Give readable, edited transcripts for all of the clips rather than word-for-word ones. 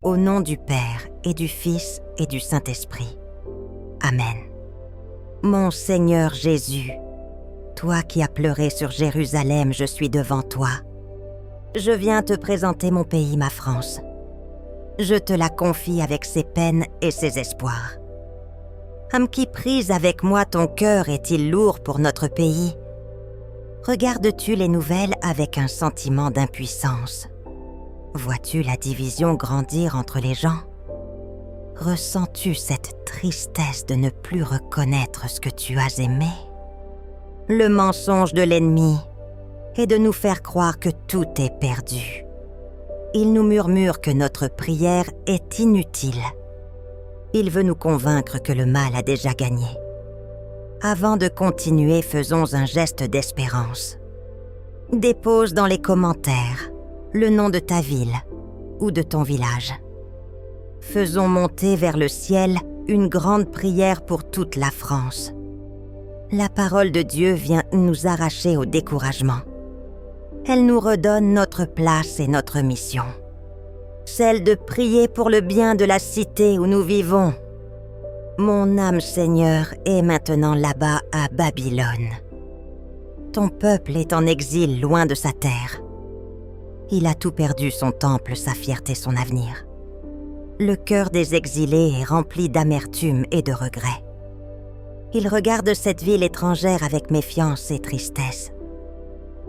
Au nom du Père et du Fils et du Saint-Esprit. Amen. Mon Seigneur Jésus, toi qui as pleuré sur Jérusalem, je suis devant toi. Je viens te présenter mon pays, ma France. Je te la confie avec ses peines et ses espoirs. Âme qui prise avec moi, ton cœur est-il lourd pour notre pays? Regardes-tu les nouvelles avec un sentiment d'impuissance? Vois-tu la division grandir entre les gens? Ressens-tu cette tristesse de ne plus reconnaître ce que tu as aimé? Le mensonge de l'ennemi est de nous faire croire que tout est perdu. Il nous murmure que notre prière est inutile. Il veut nous convaincre que le mal a déjà gagné. Avant de continuer, faisons un geste d'espérance. Dépose dans les commentaires le nom de ta ville ou de ton village. Faisons monter vers le ciel une grande prière pour toute la France. La parole de Dieu vient nous arracher au découragement. Elle nous redonne notre place et notre mission. Celle de prier pour le bien de la cité où nous vivons. Mon âme, Seigneur, est maintenant là-bas à Babylone. Ton peuple est en exil loin de sa terre. Il a tout perdu, son temple, sa fierté, son avenir. Le cœur des exilés est rempli d'amertume et de regret. Ils regardent cette ville étrangère avec méfiance et tristesse.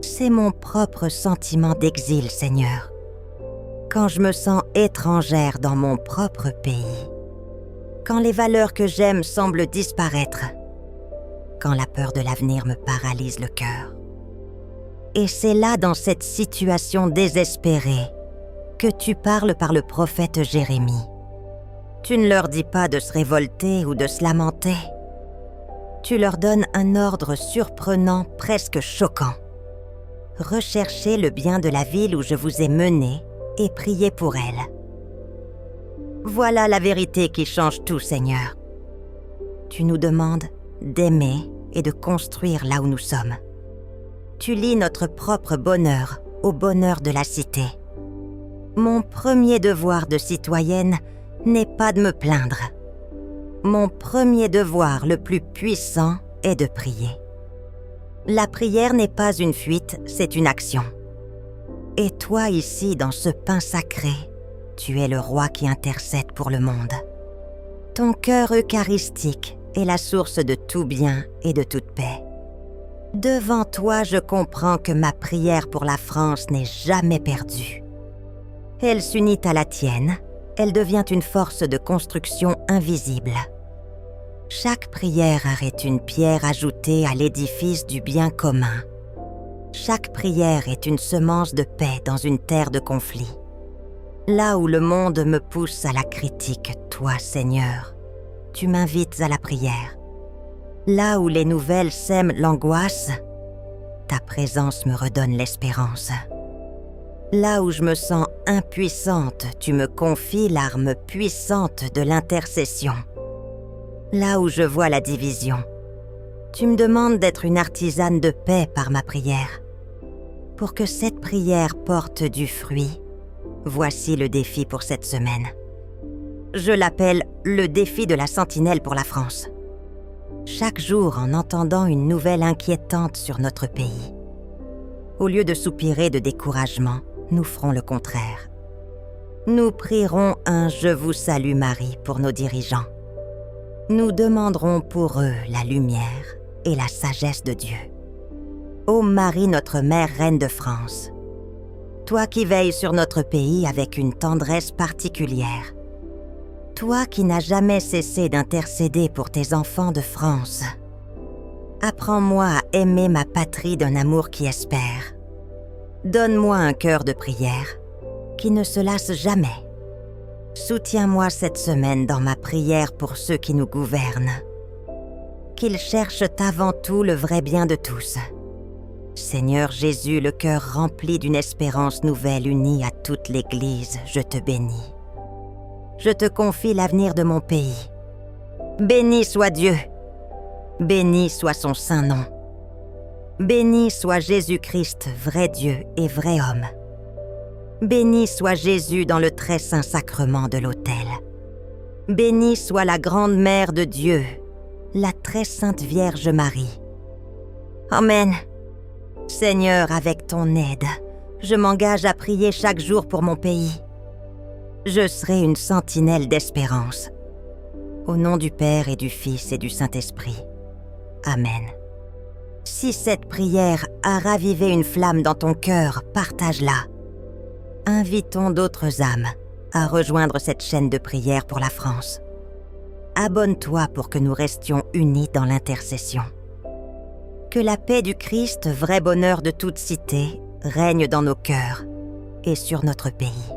C'est mon propre sentiment d'exil, Seigneur. Quand je me sens étrangère dans mon propre pays. Quand les valeurs que j'aime semblent disparaître. Quand la peur de l'avenir me paralyse le cœur. Et c'est là, dans cette situation désespérée, que tu parles par le prophète Jérémie. Tu ne leur dis pas de se révolter ou de se lamenter. Tu leur donnes un ordre surprenant, presque choquant. Recherchez le bien de la ville où je vous ai mené et priez pour elle. Voilà la vérité qui change tout, Seigneur. Tu nous demandes d'aimer et de construire là où nous sommes. Tu lis notre propre bonheur au bonheur de la cité. Mon premier devoir de citoyenne n'est pas de me plaindre. Mon premier devoir le plus puissant est de prier. La prière n'est pas une fuite, c'est une action. Et toi ici, dans ce pain sacré, tu es le roi qui intercède pour le monde. Ton cœur eucharistique est la source de tout bien et de toute paix. Devant toi, je comprends que ma prière pour la France n'est jamais perdue. Elle s'unit à la tienne, elle devient une force de construction invisible. Chaque prière est une pierre ajoutée à l'édifice du bien commun. Chaque prière est une semence de paix dans une terre de conflit. Là où le monde me pousse à la critique, toi, Seigneur, tu m'invites à la prière. Là où les nouvelles sèment l'angoisse, ta présence me redonne l'espérance. Là où je me sens impuissante, tu me confies l'arme puissante de l'intercession. Là où je vois la division, tu me demandes d'être une artisane de paix par ma prière. Pour que cette prière porte du fruit, voici le défi pour cette semaine. Je l'appelle le défi de la sentinelle pour la France. Chaque jour, en entendant une nouvelle inquiétante sur notre pays, au lieu de soupirer de découragement, nous ferons le contraire. Nous prierons un « Je vous salue Marie » pour nos dirigeants. Nous demanderons pour eux la lumière et la sagesse de Dieu. Ô Marie, notre mère, reine de France, toi qui veilles sur notre pays avec une tendresse particulière, toi qui n'as jamais cessé d'intercéder pour tes enfants de France, apprends-moi à aimer ma patrie d'un amour qui espère. Donne-moi un cœur de prière qui ne se lasse jamais. Soutiens-moi cette semaine dans ma prière pour ceux qui nous gouvernent. Qu'ils cherchent avant tout le vrai bien de tous. Seigneur Jésus, le cœur rempli d'une espérance nouvelle unie à toute l'Église, je te bénis. Je te confie l'avenir de mon pays. Béni soit Dieu. Béni soit son saint nom. Béni soit Jésus-Christ, vrai Dieu et vrai homme. Béni soit Jésus dans le très saint sacrement de l'autel. Béni soit la grande mère de Dieu, la très sainte Vierge Marie. Amen. Seigneur, avec ton aide, je m'engage à prier chaque jour pour mon pays. Je serai une sentinelle d'espérance. Au nom du Père et du Fils et du Saint-Esprit. Amen. Si cette prière a ravivé une flamme dans ton cœur, partage-la. Invitons d'autres âmes à rejoindre cette chaîne de prière pour la France. Abonne-toi pour que nous restions unis dans l'intercession. Que la paix du Christ, vrai bonheur de toute cité, règne dans nos cœurs et sur notre pays.